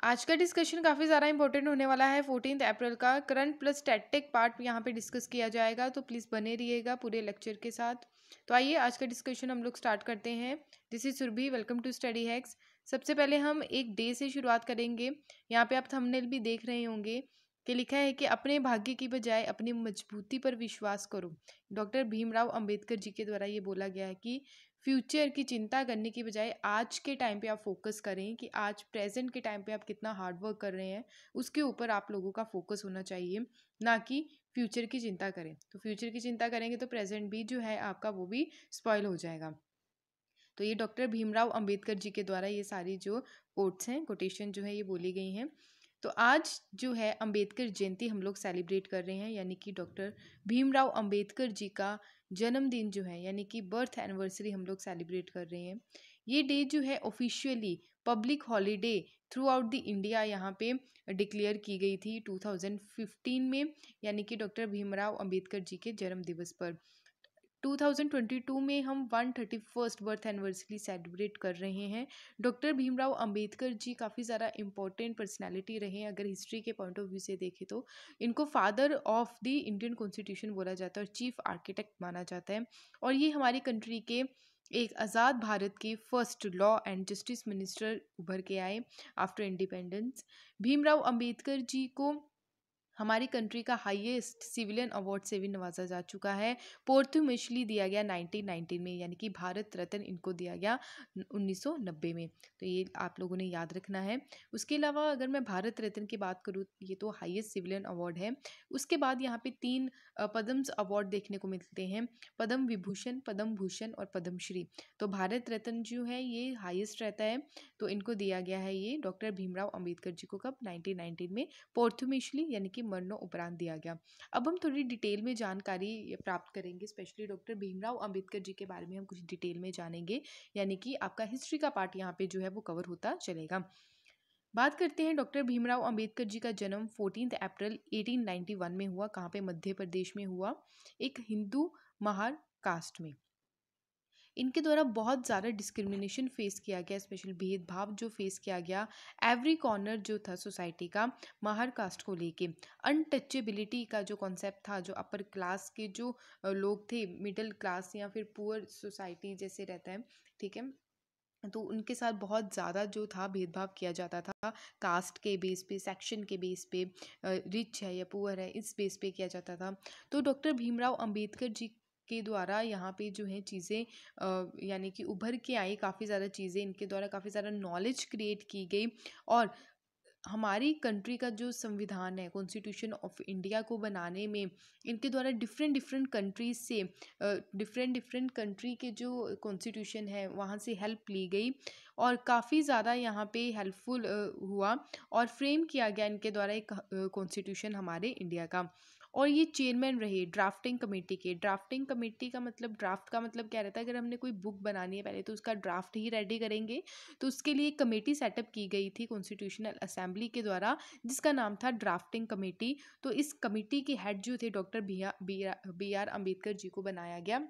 आज का डिस्कशन काफ़ी ज़्यादा इंपॉर्टेंट होने वाला है। 14 अप्रैल का करंट प्लस स्टैटिक पार्ट यहाँ पे डिस्कस किया जाएगा, तो प्लीज़ बने रहिएगा पूरे लेक्चर के साथ। तो आइए आज का डिस्कशन हम लोग स्टार्ट करते हैं। This is Surabhi, welcome to Study Hacks. सबसे पहले हम एक डे से शुरुआत करेंगे। यहाँ पे आप थंबनेल भी देख रहे होंगे कि लिखा है कि अपने भाग्य की बजाय अपनी मजबूती पर विश्वास करो। डॉक्टर भीमराव अंबेडकर जी के द्वारा ये बोला गया है कि फ्यूचर की चिंता करने की बजाय आज के टाइम पे आप फोकस करें कि आज प्रेजेंट के टाइम पे आप कितना हार्ड वर्क कर रहे हैं, उसके ऊपर आप लोगों का फोकस होना चाहिए, ना कि फ्यूचर की चिंता करें। तो फ्यूचर की चिंता करेंगे तो प्रेजेंट भी जो है आपका वो भी स्पॉइल हो जाएगा। तो ये डॉक्टर भीमराव अंबेडकर जी के द्वारा ये सारी जो कोट्स हैं, कोटेशन जो है ये बोली गई हैं। तो आज जो है अंबेडकर जयंती हम लोग सेलिब्रेट कर रहे हैं, यानी कि डॉक्टर भीमराव अंबेडकर जी का जन्मदिन जो है यानी कि बर्थ एनिवर्सरी हम लोग सेलिब्रेट कर रहे हैं। ये डे जो है officially public holiday through out the India यहाँ पे डिक्लेयर की गई थी 2015 में, यानी कि डॉक्टर भीमराव अंबेडकर जी के जन्म दिवस पर। 2022 में हम 131st बर्थ एनिवर्सरी सेलिब्रेट कर रहे हैं। डॉक्टर भीमराव अंबेडकर जी काफ़ी ज़्यादा इम्पोर्टेंट पर्सनालिटी रहे हैं। अगर हिस्ट्री के पॉइंट ऑफ व्यू से देखें तो इनको father of the Indian constitution बोला जाता है और चीफ आर्किटेक्ट माना जाता है। और ये हमारी कंट्री के एक आज़ाद भारत के first law and justice minister उभर के आए आफ्टर इंडिपेंडेंस। भीमराव अंबेडकर जी को हमारी कंट्री का हाईएस्ट सिविलियन अवार्ड से भी नवाजा जा चुका है। पोर्थुमेशली दिया गया 1919 में, यानी कि भारत रत्न इनको दिया गया 1990 में। तो ये आप लोगों ने याद रखना है। उसके अलावा अगर मैं भारत रत्न की बात करूँ, ये तो हाईएस्ट सिविलियन अवार्ड है। उसके बाद यहाँ पे 3 पद्म अवार्ड देखने को मिलते हैं, पद्म विभूषण, पद्म भूषण और पद्मश्री। तो भारत रत्न जो है ये हाईएस्ट रहता है, तो इनको दिया गया है ये डॉक्टर भीमराव अंबेडकर जी को कब 1919 में पोर्थुमेशली यानी कि मरणों उपरांत दिया गया। अब हम थोड़ी डिटेल में जानकारी प्राप्त करेंगे, स्पेशली डॉक्टर भीमराव अंबेडकर जी के बारे में हम कुछ डिटेल में जानेंगे, यानी कि आपका हिस्ट्री का पार्ट यहाँ पे जो है वो कवर होता चलेगा। बात करते हैं डॉक्टर भीमराव अंबेडकर जी का जन्म 14 अप्रैल 1891 में हुआ। कहाँ पे? मध्य प्रदेश में हुआ, एक हिंदू महार कास्ट में। इनके द्वारा बहुत ज़्यादा डिस्क्रिमिनेशन फेस किया गया, स्पेशल भेदभाव जो फेस किया गया एवरी कॉर्नर जो था सोसाइटी का माहर कास्ट को लेके। अनटचेबिलिटी का जो कॉन्सेप्ट था, जो अपर क्लास के जो लोग थे, मिडिल क्लास या फिर पुअर सोसाइटी जैसे रहता है, ठीक है, तो उनके साथ बहुत ज़्यादा जो था भेदभाव किया जाता था। कास्ट के बेस पे, सेक्शन के बेस पे, रिच है या पुअर है इस बेस पे किया जाता था। तो डॉक्टर भीमराव अंबेडकर जी के द्वारा यहाँ पे जो है चीज़ें यानी कि उभर के आई, काफ़ी ज़्यादा चीज़ें इनके द्वारा, काफ़ी ज़्यादा नॉलेज क्रिएट की गई। और हमारी कंट्री का जो संविधान है, कॉन्स्टिट्यूशन ऑफ इंडिया को बनाने में इनके द्वारा डिफरेंट डिफरेंट कंट्रीज से, डिफरेंट डिफरेंट कंट्री के जो कॉन्स्टिट्यूशन है वहाँ से हेल्प ली गई और काफ़ी ज़्यादा यहाँ पे हेल्पफुल हुआ और फ्रेम किया गया इनके द्वारा एक कॉन्स्टिट्यूशन हमारे इंडिया का। और ये चेयरमैन रहे ड्राफ्टिंग कमेटी के। ड्राफ्टिंग कमेटी का मतलब, ड्राफ्ट का मतलब क्या रहता है, अगर हमने कोई बुक बनानी है पहले तो उसका ड्राफ्ट ही रेडी करेंगे, तो उसके लिए एक कमेटी सेटअप की गई थी कॉन्स्टिट्यूशनल असेंबली के द्वारा, जिसका नाम था ड्राफ्टिंग कमेटी। तो इस कमेटी के हेड जो थे doctor B are Ambedkar ji को बनाया गया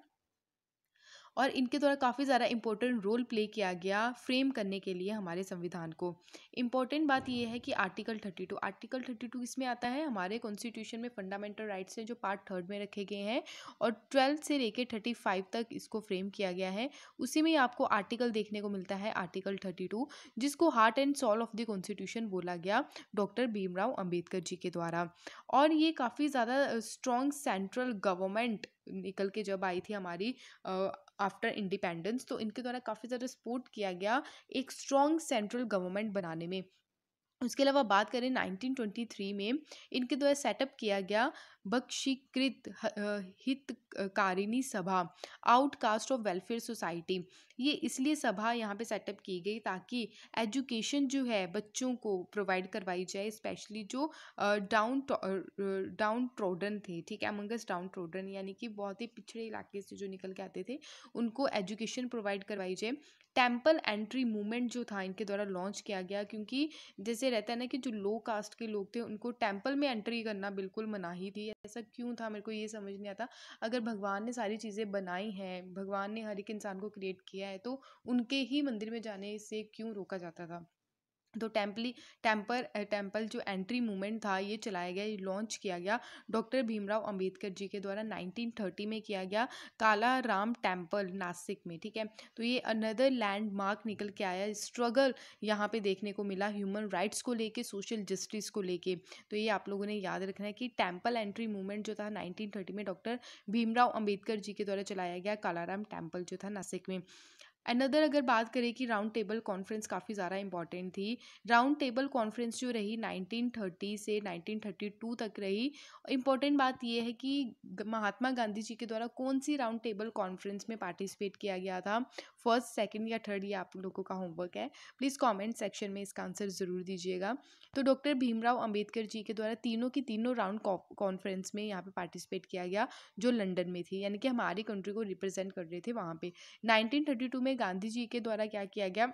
और इनके द्वारा काफ़ी ज़्यादा इंपॉर्टेंट रोल प्ले किया गया फ्रेम करने के लिए हमारे संविधान को। इम्पॉर्टेंट बात यह है कि आर्टिकल 32 इसमें आता है, हमारे कॉन्स्टिट्यूशन में फंडामेंटल राइट्स हैं जो पार्ट 3 में रखे गए हैं और 12 से लेके 35 तक इसको फ्रेम किया गया है। उसी में आपको आर्टिकल देखने को मिलता है आर्टिकल 32, जिसको heart and soul of the constitution बोला गया डॉक्टर भीमराव अंबेडकर जी के द्वारा। और ये काफ़ी ज़्यादा स्ट्रॉन्ग सेंट्रल गवर्नमेंट निकल के जब आई थी हमारी आफ्टर इंडिपेंडेंस, तो इनके द्वारा काफ़ी ज़्यादा सपोर्ट किया गया एक स्ट्रॉन्ग सेंट्रल गवर्नमेंट बनाने में। उसके अलावा बात करें 1923 में इनके द्वारा सेटअप किया गया बख्शीकृत हितकारिणी सभा, आउटकास्ट ऑफ वेलफेयर सोसाइटी। ये इसलिए सभा यहाँ पे सेटअप की गई ताकि एजुकेशन जो है बच्चों को प्रोवाइड करवाई जाए, स्पेशली जो डाउन ट्रोडन थे, ठीक है, अमंगस डाउन ट्रोडन यानी कि बहुत ही पिछड़े इलाके से जो निकल के आते थे, उनको एजुकेशन प्रोवाइड करवाई जाए। टेम्पल एंट्री मूवमेंट जो था इनके द्वारा लॉन्च किया गया, क्योंकि जैसे रहता है ना कि जो लो कास्ट के लोग थे उनको टेम्पल में एंट्री करना बिल्कुल मनाही थी। ऐसा क्यों था मेरे को ये समझ नहीं आता। अगर भगवान ने सारी चीज़ें बनाई हैं, भगवान ने हर एक इंसान को क्रिएट किया है, तो उनके ही मंदिर में जाने से क्यों रोका जाता था। तो टेम्पल जो एंट्री मूवमेंट था ये चलाया गया, ये लॉन्च किया गया डॉक्टर भीमराव अंबेडकर जी के द्वारा 1930 में किया गया काला राम टेम्पल नासिक में, ठीक है। तो ये अनदर लैंडमार्क निकल के आया, स्ट्रगल यहाँ पे देखने को मिला ह्यूमन राइट्स को लेके, सोशल जस्टिस को लेके। तो ये आप लोगों ने याद रखना है कि टेम्पल एंट्री मूवमेंट जो था 1930 में डॉक्टर भीमराव अंबेडकर जी के द्वारा चलाया गया कालाराम टेम्पल जो था नासिक में। अनदर अगर बात करें कि राउंड टेबल कॉन्फ्रेंस काफ़ी ज़्यादा इंपॉर्टेंट थी। राउंड टेबल कॉन्फ्रेंस जो रही 1930 से 1932 तक रही। इंपॉर्टेंट बात यह है कि महात्मा गांधी जी के द्वारा कौन सी राउंड टेबल कॉन्फ्रेंस में पार्टिसिपेट किया गया था, फर्स्ट, सेकंड या थर्ड, ये आप लोगों का होमवर्क है। प्लीज़ कमेंट सेक्शन में इसका आंसर ज़रूर दीजिएगा। तो डॉक्टर भीमराव अंबेडकर जी के द्वारा तीनों की तीनों राउंड कॉन्फ्रेंस में यहाँ पे पार्टिसिपेट किया गया, जो लंदन में थी, यानी कि हमारी कंट्री को रिप्रेजेंट कर रहे थे वहाँ पे। 1932 में गांधी जी के द्वारा क्या किया गया,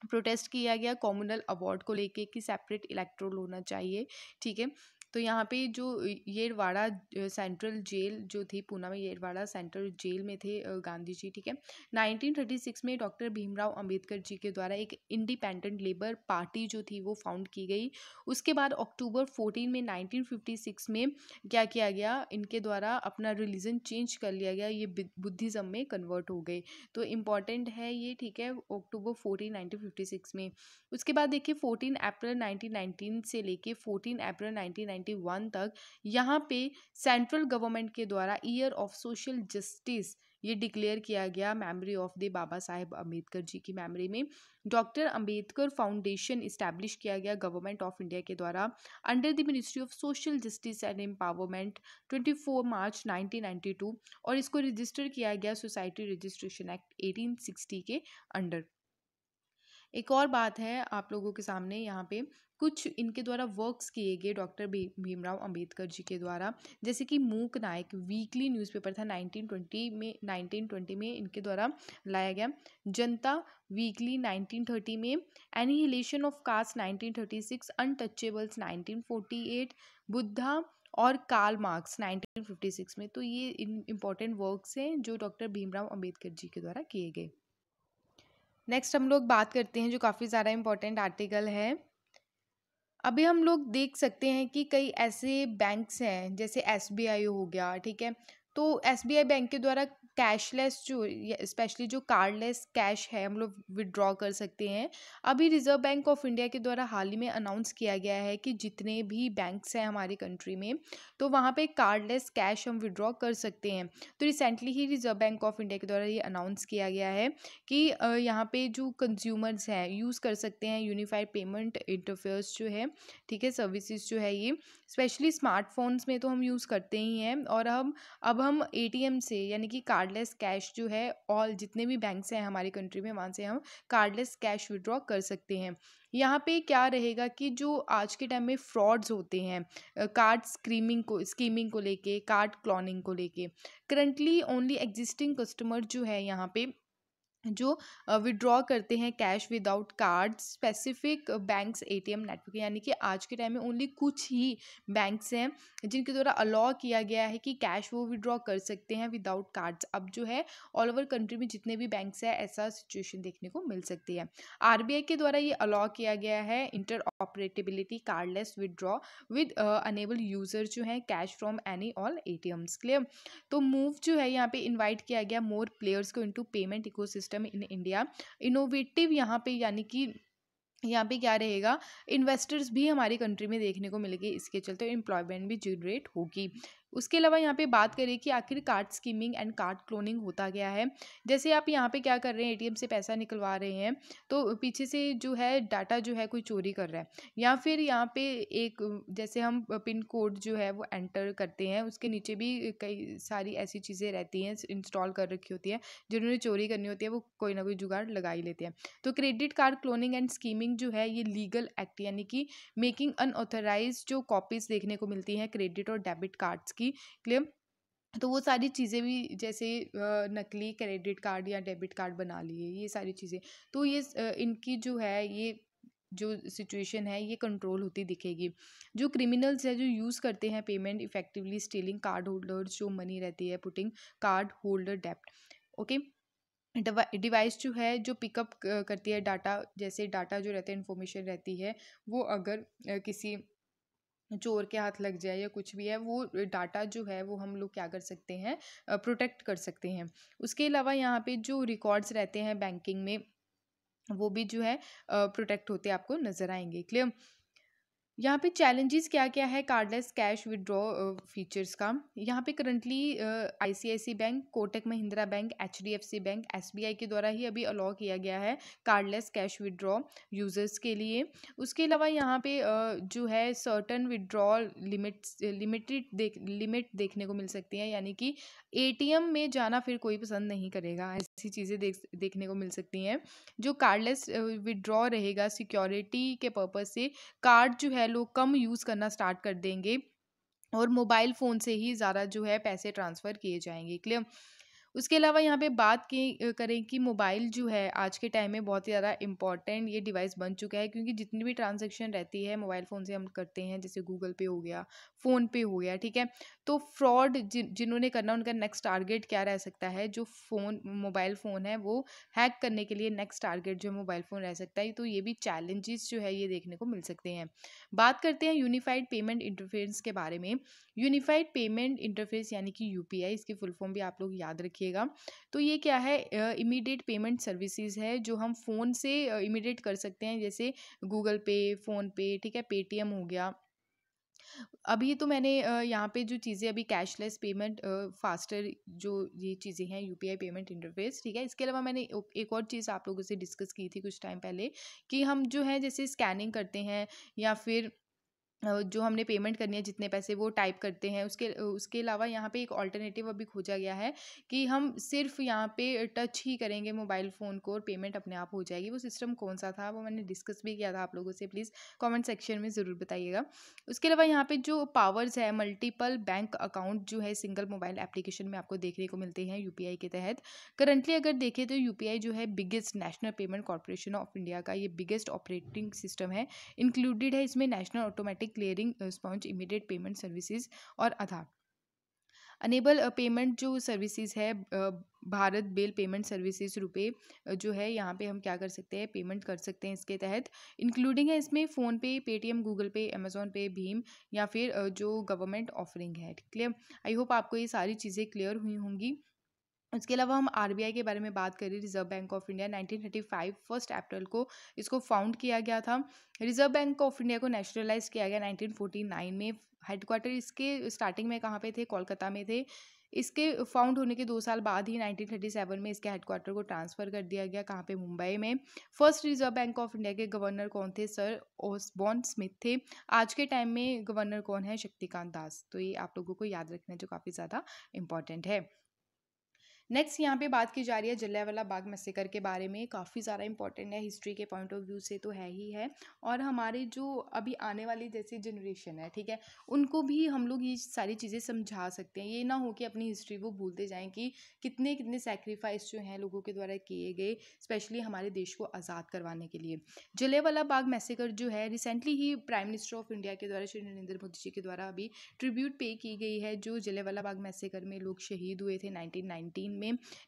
प्रोटेस्ट किया गया कॉमनल अवार्ड को लेके कि सेपरेट इलेक्टोरल होना चाहिए, ठीक है। तो यहाँ पे जो येरवाड़ा सेंट्रल जेल जो थी पूना में, येरवाड़ा सेंट्रल जेल में थे गांधी जी, ठीक है। 1936 में डॉक्टर भीमराव अंबेडकर जी के द्वारा एक इंडिपेंडेंट लेबर पार्टी जो थी वो फाउंड की गई। उसके बाद अक्टूबर 14 में 1956 में क्या किया गया, इनके द्वारा अपना रिलीजन चेंज कर लिया गया, ये बुद्धिज़्म में कन्वर्ट हो गए। तो इम्पॉर्टेंट है ये, ठीक है, अक्टूबर 14 1956 में। उसके बाद देखिए 14 अप्रैल 1919 से लेके 14 अप्रैल 1991 तक यहाँ पे सेंट्रल गवर्नमेंट के द्वारा ईयर ऑफ सोशल जस्टिस ये डिक्लेयर किया गया memory of the Baba Saheb Ambedkar ji की मेमोरी में। डॉक्टर अंबेडकर फाउंडेशन इस्टेब्लिश किया गया गवर्नमेंट ऑफ इंडिया के द्वारा under the ministry of social justice and empowerment 24 मार्च 1992, और इसको रजिस्टर किया गया सोसाइटी रजिस्ट्रेशन एक्ट 1860 के अंडर। एक और बात है आप लोगों के सामने, यहाँ पे कुछ इनके द्वारा वर्क्स किए गए डॉक्टर भीमराव अंबेडकर जी के द्वारा, जैसे कि मूक नायक वीकली न्यूज़पेपर था 1920 में इनके द्वारा लाया गया। जनता वीकली 1930 में, annihilation of caste 1936, untouchables 1948, Buddha और कार्ल मार्क्स 1956 में। तो ये इम्पॉर्टेंट वर्क्स हैं जो डॉक्टर भीमराव अंबेडकर जी के द्वारा किए गए। नेक्स्ट हम लोग बात करते हैं जो काफ़ी ज़्यादा इम्पोर्टेंट आर्टिकल है। अभी हम लोग देख सकते हैं कि कई ऐसे बैंक्स हैं जैसे एसबीआई हो गया, ठीक है। तो एसबीआई बैंक के द्वारा कैशलेस जो स्पेशली जो कार्डलेस कैश है हम लोग विड्रॉ कर सकते हैं। अभी रिजर्व बैंक ऑफ इंडिया के द्वारा हाल ही में अनाउंस किया गया है कि जितने भी बैंक्स हैं हमारी कंट्री में, तो वहाँ पे कार्डलेस कैश हम विड्रॉ कर सकते हैं। तो recently he reserve bank of India के द्वारा ये अनाउंस किया गया है कि यहाँ पे जो कंज्यूमर्स हैं यूज़ कर सकते हैं यूनिफाइड पेमेंट इंटरफेस जो है, ठीक है, सर्विसेज जो है ये स्पेशली स्मार्टफोन्स में तो हम यूज़ करते ही हैं। और अब हम एटीएम से यानी कि कार्डलेस कैश जो है ऑल जितने भी बैंक्स हैं हमारी कंट्री में वहाँ से हम कार्डलेस कैश विड्रॉ कर सकते हैं। यहाँ पे क्या रहेगा कि जो आज के टाइम में फ्रॉड्स होते हैं कार्ड स्कीमिंग को लेके, कार्ड क्लोनिंग को लेके, करंटली ओनली एग्जिस्टिंग कस्टमर जो है यहाँ पे जो विड्रॉ करते हैं cash without card specific banks ATM network, यानी कि आज के टाइम में ओनली कुछ ही बैंक्स हैं जिनके द्वारा अलाउ किया गया है कि कैश वो विड्रॉ कर सकते हैं विदाउट कार्ड्स। अब जो है ऑल ओवर कंट्री में जितने भी बैंक्स हैं ऐसा सिचुएशन देखने को मिल सकती है। आरबीआई के द्वारा ये अलाउ किया गया है interoperability cardless withdraw with enable user जो है cash from any all ATMs. Clear. तो मूव जो है यहाँ पे इनवाइट किया गया मोर प्लेयर्स को into payment ecosystem in India. Innovative यहाँ पे यानी कि यहाँ पे क्या रहेगा, इन्वेस्टर्स भी हमारी कंट्री में देखने को मिलेंगे, इसके चलते एम्प्लॉयमेंट भी जनरेट होगी। उसके अलावा यहाँ पे बात करें कि आखिर card skimming and card cloning होता गया है। जैसे आप यहाँ पे क्या कर रहे हैं, एटीएम से पैसा निकलवा रहे हैं तो पीछे से जो है डाटा जो है कोई चोरी कर रहा है, या फिर यहाँ पे एक जैसे हम पिन कोड जो है वो एंटर करते हैं उसके नीचे भी कई सारी ऐसी चीज़ें रहती हैं इंस्टॉल कर रखी होती है, जिन्होंने चोरी करनी होती है वो कोई ना कोई जुगाड़ लगा ही लेते हैं। तो credit card cloning and skimming जो है ये लीगल एक्ट यानी कि मेकिंग अनऑथराइज्ड जो कॉपीज देखने को मिलती हैं क्रेडिट और डेबिट कार्ड्स की। क्लियर। तो वो सारी चीज़ें भी जैसे नकली क्रेडिट कार्ड या डेबिट कार्ड बना लिए, ये सारी चीज़ें, तो ये इनकी जो है ये जो सिचुएशन है ये कंट्रोल होती दिखेगी। जो क्रिमिनल्स है जो यूज़ करते हैं payment effectively stealing card holders जो मनी रहती है पुटिंग कार्ड होल्डर डेप्ट। ओके। डिवाइस जो है जो पिकअप करती है डाटा, जैसे डाटा जो रहता है इन्फॉर्मेशन रहती है, वो अगर किसी चोर के हाथ लग जाए या कुछ भी है, वो डाटा जो है वो हम लोग क्या कर सकते हैं, प्रोटेक्ट कर सकते हैं। उसके अलावा यहाँ पे जो रिकॉर्ड्स रहते हैं बैंकिंग में, वो भी जो है प्रोटेक्ट होते आपको नज़र आएंगे। क्लियर? यहाँ पे चैलेंजेस क्या क्या है कार्डलेस कैश विड्रॉ फीचर्स का। यहाँ पे currently ICICI Bank, Kotak Mahindra Bank, HDFC Bank, SBI के द्वारा ही अभी अलाउ किया गया है कार्डलेस कैश विड्रॉ यूजर्स के लिए। उसके अलावा यहाँ पे जो है सर्टन विड्रॉल लिमिट देखने को मिल सकती है, यानी कि एटीएम में जाना फिर कोई पसंद नहीं करेगा, ऐसी चीज़ें देखने को मिल सकती हैं। जो कार्डलेस विड्रॉ रहेगा सिक्योरिटी के पर्पज़ से, कार्ड जो है लोग कम यूज़ करना स्टार्ट कर देंगे और मोबाइल फ़ोन से ही ज़्यादा जो है पैसे ट्रांसफ़र किए जाएंगे। क्लियर? उसके अलावा यहाँ पे बात की करें कि मोबाइल जो है आज के टाइम में बहुत ही ज़्यादा इम्पॉर्टेंट ये डिवाइस बन चुका है, क्योंकि जितनी भी ट्रांजैक्शन रहती है मोबाइल फ़ोन से हम करते हैं, जैसे गूगल पे हो गया, फ़ोन पे हो गया, ठीक है। तो फ्रॉड जिन्होंने करना, उनका नेक्स्ट टारगेट क्या रह सकता है, जो मोबाइल फ़ोन है वो हैक करने के लिए नेक्स्ट टारगेट जो मोबाइल फ़ोन रह सकता है। तो ये भी चैलेंजेस जो है ये देखने को मिल सकते हैं। बात करते हैं यूनिफाइड पेमेंट इंटरफेस के बारे में। यूनिफाइड पेमेंट इंटरफेस यानी कि यूपीआई, इसकी फुल फॉर्म भी आप लोग याद रखिएगा। तो ये क्या है, इमीडिएट पेमेंट सर्विसेज है जो हम फ़ोन से इमीडिएट कर सकते हैं, जैसे गूगल पे, फ़ोन पे, ठीक है, पेटीएम हो गया। अभी तो मैंने यहाँ पे जो चीज़ें अभी कैशलेस पेमेंट, फास्टर जो ये चीज़ें हैं यूपीआई पेमेंट इंटरफेस, ठीक है। इसके अलावा मैंने एक और चीज़ आप लोगों से डिस्कस की थी कुछ टाइम पहले, कि हम जो है जैसे स्कैनिंग करते हैं या फिर जो हमने पेमेंट करनी है जितने पैसे, वो टाइप करते हैं। उसके अलावा यहाँ पे एक ऑल्टरनेटिव अभी खोजा गया है कि हम सिर्फ यहाँ पे टच ही करेंगे मोबाइल फ़ोन को और पेमेंट अपने आप हो जाएगी। वो सिस्टम कौन सा था वो मैंने डिस्कस भी किया था आप लोगों से, प्लीज़ कमेंट सेक्शन में ज़रूर बताइएगा। उसके अलावा यहाँ पे जो पावर्स है, मल्टीपल बैंक अकाउंट जो है सिंगल मोबाइल एप्लीकेशन में आपको देखने को मिलते हैं यूपीआई के तहत। करंटली अगर देखें तो यूपीआई जो है biggest national payment corporation of India का ये बिगेस्ट ऑपरेटिंग सिस्टम है। इंक्लूडेड है इसमें national automatic clearing sponge, immediate payment services और आधार। अनेबल पेमेंट जो सर्विसेज है, भारत बिल पेमेंट सर्विसेज रुपए जो है, यहाँ पे हम क्या कर सकते हैं, पेमेंट कर सकते हैं इसके तहत। इंक्लूडिंग है इसमें फ़ोन पे, पेटीएम, गूगल पे, अमेजोन पे, भीम, या फिर जो गवर्नमेंट ऑफरिंग है। क्लियर? आई होप आपको ये सारी चीज़ें क्लियर हुई होंगी। उसके अलावा हम आरबीआई के बारे में बात करें, reserve bank of India 1935 first April को इसको फाउंड किया गया था। रिजर्व बैंक ऑफ इंडिया को नेशनलाइज किया गया 1949 में। हेडक्वार्टर इसके स्टार्टिंग में कहाँ पे थे, कोलकाता में थे। इसके फाउंड होने के 2 साल बाद ही 1937 में इसके हेडक्वार्टर को ट्रांसफ़र कर दिया गया, कहाँ पे, मुंबई में। First reserve bank of India के गवर्नर कौन थे, सर ओसबॉर्न स्मिथ थे। आज के टाइम में गवर्नर कौन है, शक्तिकांत दास। तो ये आप लोगों को याद रखना है, जो काफ़ी ज़्यादा इंपॉर्टेंट है। नेक्स्ट यहाँ पे बात की जा रही है जलियांवाला बाग मैसेकर के बारे में। काफ़ी ज़्यादा इंपॉर्टेंट है, हिस्ट्री के पॉइंट ऑफ व्यू से तो है ही है, और हमारे जो अभी आने वाली जैसी जनरेशन है, ठीक है, उनको भी हम लोग ये सारी चीज़ें समझा सकते हैं। ये ना हो कि अपनी हिस्ट्री वो भूलते जाएं कि कितने कितने सेक्रीफाइस जो हैं लोगों के द्वारा किए गए, स्पेशली हमारे देश को आज़ाद करवाने के लिए। जलियांवाला बाग मैसेकर जो है, recently he prime minister of India के द्वारा, श्री नरेंद्र मोदी जी के द्वारा अभी ट्रिब्यूट पे की गई है, जो जलियांवाला बाग मैसेकर में लोग शहीद हुए थे 1919 में,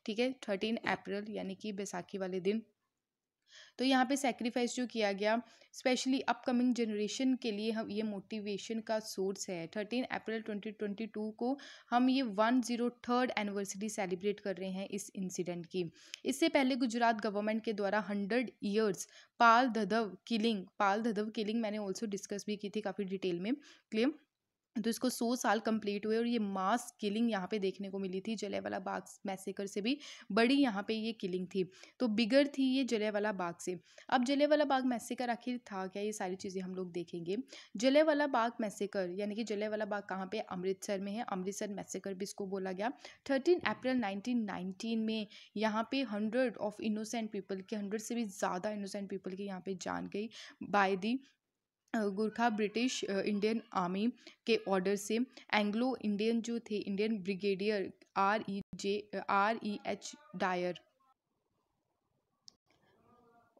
ठीक है, 13 अप्रैल यानी कि बैसाखी वाले दिन। तो यहाँ पे सेक्रीफाइस जो किया गया, स्पेशली अपकमिंग जनरेशन के लिए, हम ये मोटिवेशन का सोर्स है। 13 अप्रैल 2022 को हम ये 103rd एनिवर्सरी सेलिब्रेट कर रहे हैं इस इंसिडेंट की। इससे पहले गुजरात गवर्नमेंट के द्वारा 100 ईयर्स पाल धदव किलिंग मैंने ऑल्सो डिस्कस भी की थी काफ़ी डिटेल में। क्लियर? तो इसको 100 साल कंप्लीट हुए और ये मास किलिंग यहाँ पे देखने को मिली थी। जलियांवाला बाग मैसेकर से भी बड़ी यहाँ पे ये किलिंग थी, तो बिगर थी ये जलियांवाला बाग से। अब जलियांवाला बाग मैसेकर आखिर था क्या, ये सारी चीज़ें हम लोग देखेंगे। जलियांवाला बाग मैसेकर यानी कि जलियांवाला बाग कहाँ पे, अमृतसर में है। अमृतसर मैसेकर भी इसको बोला गया। 13 अप्रैल 1919 में यहाँ पे 100 ऑफ इनोसेंट पीपल के, 100 से भी ज़्यादा इनोसेंट पीपल की यहाँ पे जान गई by the Gurkha British Indian army के ऑर्डर से। एंग्लो इंडियन जो थे, इंडियन ब्रिगेडियर REH डायर।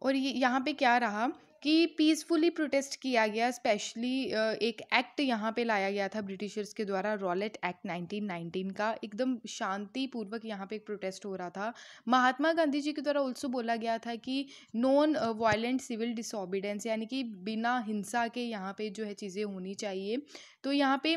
और ये यहाँ पे क्या रहा कि पीसफुली प्रोटेस्ट किया गया, स्पेशली एक एक्ट यहाँ पे लाया गया था ब्रिटिशर्स के द्वारा, रॉलेट एक्ट 1919 का। एकदम शांतिपूर्वक यहाँ पे एक प्रोटेस्ट हो रहा था। महात्मा गांधी जी के द्वारा ऑल्सो बोला गया था कि नॉन वायलेंट सिविल डिसोबीडेंस, यानी कि बिना हिंसा के यहाँ पे जो है चीज़ें होनी चाहिए। तो यहाँ पे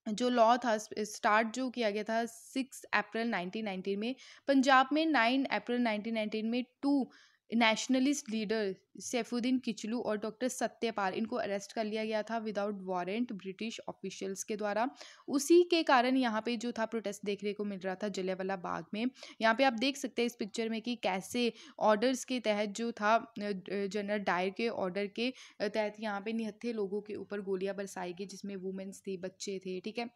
जो लॉ था स्टार्ट जो किया गया था 6 अप्रैल 1919 में। पंजाब में 9 अप्रैल 1919 में two nationalist leader Saifuddin Kitchlew और डॉक्टर सत्यपाल, इनको अरेस्ट कर लिया गया था विदाउट वारंट ब्रिटिश ऑफिशियल्स के द्वारा। उसी के कारण यहाँ पे जो था प्रोटेस्ट देखने को मिल रहा था जलियांवाला बाग में। यहाँ पे आप देख सकते हैं इस पिक्चर में कि कैसे ऑर्डर्स के तहत जो था जनरल डायर के ऑर्डर के तहत यहाँ पे निहत्थे लोगों के ऊपर गोलियां बरसाई गई, जिसमें वुमेन्स थी, बच्चे थे, ठीक है,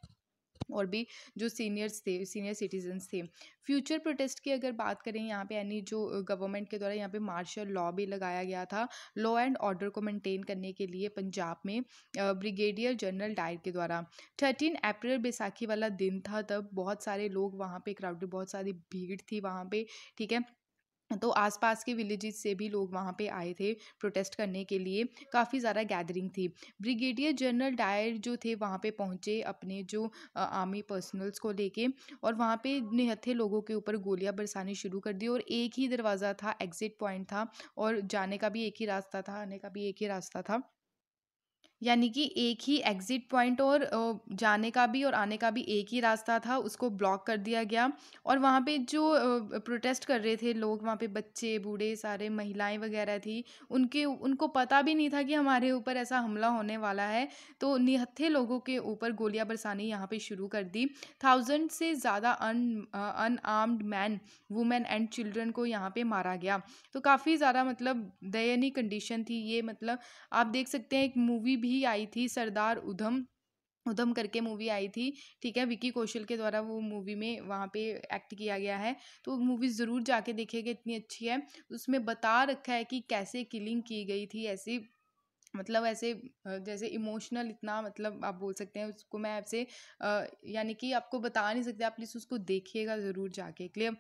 और भी जो सीनियर्स थे, सीनियर सिटीजन्स थे। फ्यूचर प्रोटेस्ट की अगर बात करें यहाँ पे, यानी जो गवर्नमेंट के द्वारा यहाँ पे मार्शल लॉ भी लगाया गया था लॉ एंड ऑर्डर को मेंटेन करने के लिए पंजाब में ब्रिगेडियर जनरल डायर के द्वारा। 13 अप्रैल बैसाखी वाला दिन था, तब बहुत सारे लोग वहाँ पे क्राउडेड, बहुत सारी भीड़ थी वहाँ पे, ठीक है। तो आसपास के विलेजेस से भी लोग वहाँ पे आए थे प्रोटेस्ट करने के लिए, काफ़ी ज़्यादा गैदरिंग थी। ब्रिगेडियर जनरल डायर जो थे वहाँ पे पहुँचे अपने जो आर्मी पर्सनल्स को लेके, और वहाँ पे निहत्थे लोगों के ऊपर गोलियां बरसानी शुरू कर दी। और एक ही दरवाज़ा था, एग्जिट पॉइंट था, और जाने का भी एक ही रास्ता था, आने का भी एक ही रास्ता था, यानी कि एक ही एग्जिट पॉइंट और जाने का भी और आने का भी एक ही रास्ता था, उसको ब्लॉक कर दिया गया। और वहाँ पे जो प्रोटेस्ट कर रहे थे लोग, वहाँ पे बच्चे, बूढ़े, सारे महिलाएं वगैरह थी, उनको पता भी नहीं था कि हमारे ऊपर ऐसा हमला होने वाला है। तो निहत्थे लोगों के ऊपर गोलियां बरसानी यहाँ पे शुरू कर दी। 1000 से ज़्यादा unarmoured man, women and children को यहाँ पे मारा गया। तो काफ़ी ज़्यादा मतलब दयनीय कंडीशन थी ये। मतलब आप देख सकते हैं एक मूवी भी आई थी सरदार उधम, उधम करके मूवी आई थी, ठीक है, विकी कौशल के द्वारा वो मूवी में वहाँ पे एक्ट किया गया है। तो मूवी ज़रूर जाके देखिएगा, इतनी अच्छी है। उसमें बता रखा है कि कैसे किलिंग की गई थी, ऐसी मतलब ऐसे जैसे इमोशनल, इतना मतलब आप बोल सकते हैं उसको, मैं आपसे यानी कि आपको बता नहीं सकते, आप प्लीज़ उसको देखिएगा ज़रूर जाके, क्लियर।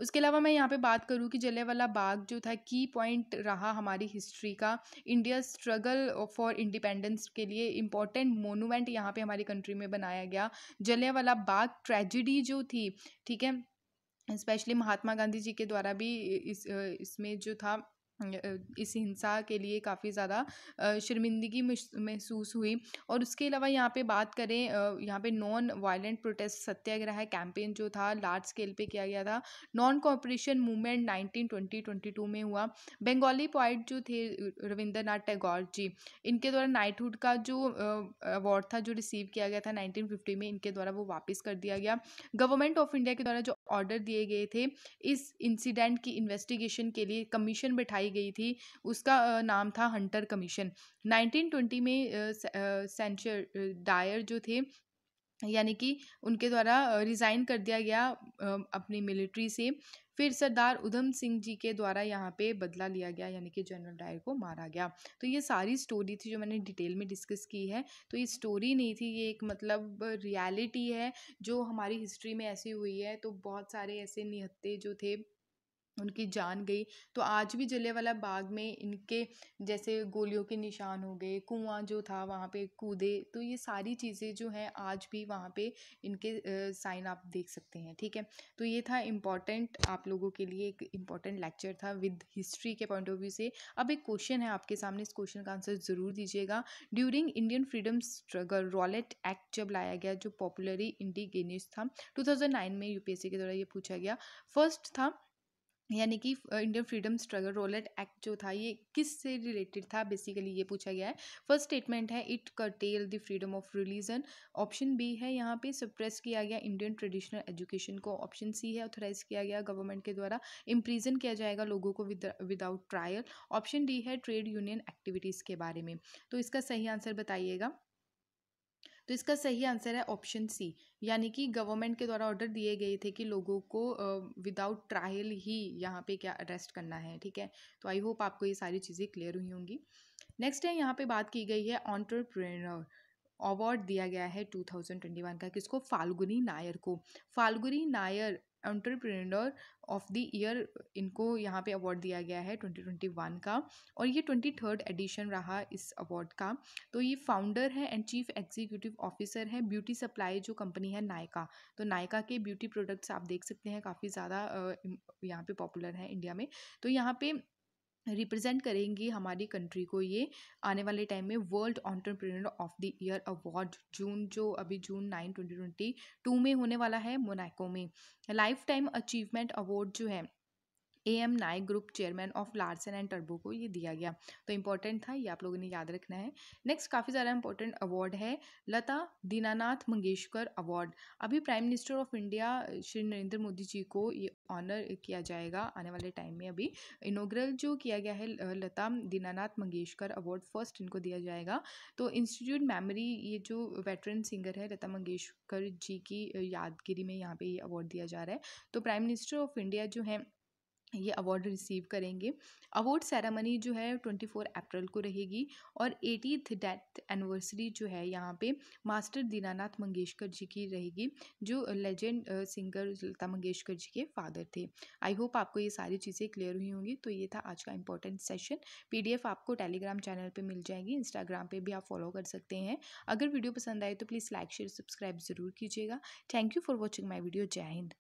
उसके अलावा मैं यहाँ पे बात करूँ कि जलियांवाला बाग जो था की पॉइंट रहा हमारी हिस्ट्री का। इंडिया स्ट्रगल फॉर इंडिपेंडेंस के लिए इम्पोर्टेंट मोनूमेंट यहाँ पे हमारी कंट्री में बनाया गया। जलियांवाला बाग ट्रेजिडी जो थी, ठीक है, स्पेशली महात्मा गांधी जी के द्वारा भी इसमें जो था इस हिंसा के लिए काफ़ी ज़्यादा शर्मिंदगी महसूस हुई। और उसके अलावा यहाँ पे बात करें, यहाँ पे नॉन वायलेंट प्रोटेस्ट सत्याग्रह कैंपेन जो था लार्ज स्केल पे किया गया था। नॉन कॉपरेशन मूवमेंट 1920-22 में हुआ। बंगाली पोइट जो थे रविंद्रनाथ टैगोर जी, इनके द्वारा नाइटहुड का जो अवार्ड था जो रिसीव किया गया था 1950 में, इनके द्वारा वो वापस कर दिया गया। गवर्नमेंट ऑफ इंडिया के द्वारा जो ऑर्डर दिए गए थे इस इंसिडेंट की इन्वेस्टिगेशन के लिए, कमीशन बैठाई गई थी, उसका नाम था हंटर कमीशन। 1920 में सेंचर डायर जो थे, यानी कि उनके द्वारा रिज़ाइन कर दिया गया अपनी मिलिट्री से। फिर सरदार उधम सिंह जी के द्वारा यहाँ पे बदला लिया गया, यानी कि जनरल डायर को मारा गया। तो ये सारी स्टोरी थी जो मैंने डिटेल में डिस्कस की है। तो ये स्टोरी नहीं थी, ये एक मतलब रियलिटी है जो हमारी हिस्ट्री में ऐसी हुई है। तो बहुत सारे ऐसे निहत्थे जो थे उनकी जान गई। तो आज भी जलियांवाला बाग में इनके जैसे गोलियों के निशान हो गए, कुआं जो था वहाँ पे कूदे, तो ये सारी चीज़ें जो हैं आज भी वहाँ पे इनके साइन आप देख सकते हैं, ठीक है। तो ये था इम्पॉर्टेंट, आप लोगों के लिए एक इम्पॉर्टेंट लेक्चर था विद हिस्ट्री के पॉइंट ऑफ व्यू से। अब एक क्वेश्चन है आपके सामने, इस क्वेश्चन का आंसर ज़रूर दीजिएगा। During Indian freedom struggle Rowlatt act जब लाया गया, जो पॉपुलरली इंडिगेनियस था, 2009 में यूपीएससी के द्वारा ये पूछा गया। फर्स्ट था, यानी कि Indian freedom struggle Rowlatt act जो था ये किस से रिलेटेड था, बेसिकली ये पूछा गया है। फर्स्ट स्टेटमेंट है it curtail the freedom of religion. Option B है यहाँ पे सप्रेस किया गया इंडियन ट्रेडिशनल एजुकेशन को। ऑप्शन सी है ऑथराइज किया गया गवर्नमेंट के द्वारा इम्प्रीजन किया जाएगा लोगों को विदाउट ट्रायल। ऑप्शन डी है ट्रेड यूनियन एक्टिविटीज़ के बारे में। तो इसका सही आंसर बताइएगा। तो इसका सही आंसर है ऑप्शन सी, यानी कि गवर्नमेंट के द्वारा ऑर्डर दिए गए थे कि लोगों को विदाउट ट्रायल ही यहाँ पे क्या अरेस्ट करना है, ठीक है। तो आई होप आपको ये सारी चीज़ें क्लियर हुई होंगी। नेक्स्ट है, यहाँ पे बात की गई है एंटरप्रेन्योर अवार्ड दिया गया है 2021 का, किसको? फाल्गुनी नायर को। Falguni Nair entrepreneur of the year इनको यहाँ पे अवार्ड दिया गया है 2021 का, और ये 23rd एडिशन रहा इस अवार्ड का। तो ये फाउंडर है एंड चीफ एग्जीक्यूटिव ऑफिसर है ब्यूटी सप्लाई जो कंपनी है नायका। तो नायका के ब्यूटी प्रोडक्ट्स आप देख सकते हैं काफ़ी ज़्यादा यहाँ पे पॉपुलर है इंडिया में। तो यहाँ पे रिप्रेजेंट करेंगी हमारी कंट्री को ये आने वाले टाइम में world entrepreneur of the year award, June 9 2022 में होने वाला है मोनाको में। लाइफ टाइम अचीवमेंट अवार्ड जो है AM Naik group chairman of Larsen and turbo को ये दिया गया। तो इंपॉर्टेंट था, ये आप लोगों ने याद रखना है। नेक्स्ट काफ़ी ज़्यादा इंपॉर्टेंट अवार्ड है लता दीनानाथ मंगेशकर अवार्ड। अभी prime minister of India Shri Narendra Modi ji को ये ऑनर किया जाएगा आने वाले टाइम में। अभी इनोग्रल जो किया गया है लता दीनानाथ मंगेशकर अवार्ड फर्स्ट इनको दिया जाएगा। तो इंस्टीट्यूट मेमोरी, ये जो वेटरन सिंगर है लता मंगेशकर जी की यादगिरी में यहाँ पे ये अवार्ड दिया जा रहा है। तो प्राइम मिनिस्टर ऑफ इंडिया जो है ये अवार्ड रिसीव करेंगे। अवार्ड सेरेमनी जो है 24 अप्रैल को रहेगी, और 80th डेथ एनिवर्सरी जो है यहाँ पे मास्टर दीनानाथ मंगेशकर जी की रहेगी, जो लेजेंड सिंगर लता मंगेशकर जी के फादर थे। आई होप आपको ये सारी चीज़ें क्लियर हुई होंगी। तो ये था आज का इंपॉर्टेंट सेशन। PDF आपको टेलीग्राम चैनल पे मिल जाएगी, इंस्टाग्राम पे भी आप फॉलो कर सकते हैं। अगर वीडियो पसंद आए तो प्लीज़ लाइक शेयर सब्सक्राइब ज़रूर कीजिएगा। Thank you for watching my video. जय हिंद।